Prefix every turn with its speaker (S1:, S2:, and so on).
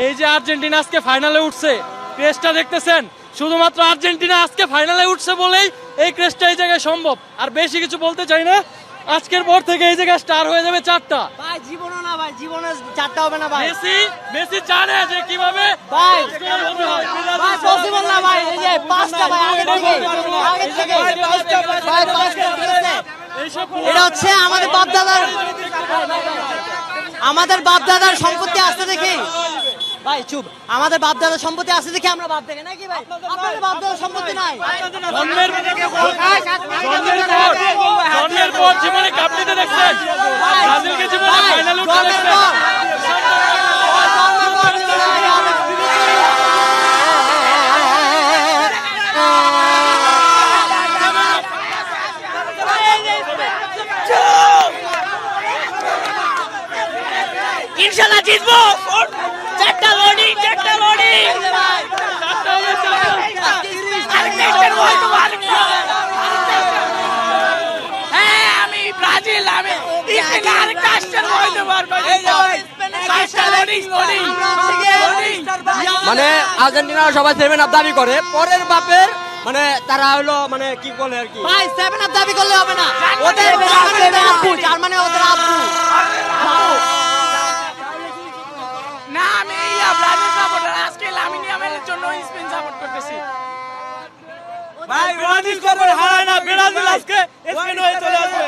S1: এই যে আর্জেন্টিনা আজকে ফাইনালে উঠছে, ক্রেজটা দেখতেছেন, শুধুমাত্র আর্জেন্টিনা আজকে ফাইনালে উঠছে বলেই এই ক্রেজটা এই জায়গায় সম্ভব। আর বেশি কিছু বলতে চাই না, আজকের পর থেকে এই জায়গায় স্টার হয়ে যাবে 4টা।
S2: ভাই জীবনও না ভাই, জীবনে 4টা হবে না ভাই।
S1: মেসি জানে যে কিভাবে
S2: ভাই ভাই পসিবল না ভাই, এই যে 5টা ভাই আগে থেকে ভাই 5টা দিয়েছে। এটা হচ্ছে আমাদের বাপ দাদার সম্পত্তি আছে দেখি ভাই, চুপ, আমাদের বাপ দাদার সম্পত্তি আছে দেখি আমরা বাপ দেখে নাকি ভাই? আপনাদের বাপ দাদার সম্পত্তি নাই।
S1: জন্মের পর জীবনে কাপ নিতে দেখছেন, ব্রাজিলকে জীবনে ফাইনালে উঠতে দেখছেন।
S2: ইনশাআল্লাহ জিতবো। 4টা লোডিং হ্যাঁ, আমি ব্রাজিল, আমি আরেকটা আসতে হইতে পারবো।
S3: মানে আর্জেন্টিনা সবাই 7 আপ দাবি করে, পরের বাপের মানে তারা হলো মানে কি বলে আর কি
S2: ভাই 7 আপ দাবি করলে হবে না, ওদের আপু, তার মানে ওদের আপু।
S4: না, আমি ব্রাজিল সাপোর্টার, আজকে লামিন ইয়ামালের জন্য স্পেন সাপোর্ট করতেছি।
S1: ভাই ব্রাজিল কবে হারায় না, ব্রাজিল আজকে স্পেন হয়ে চলে আসবে।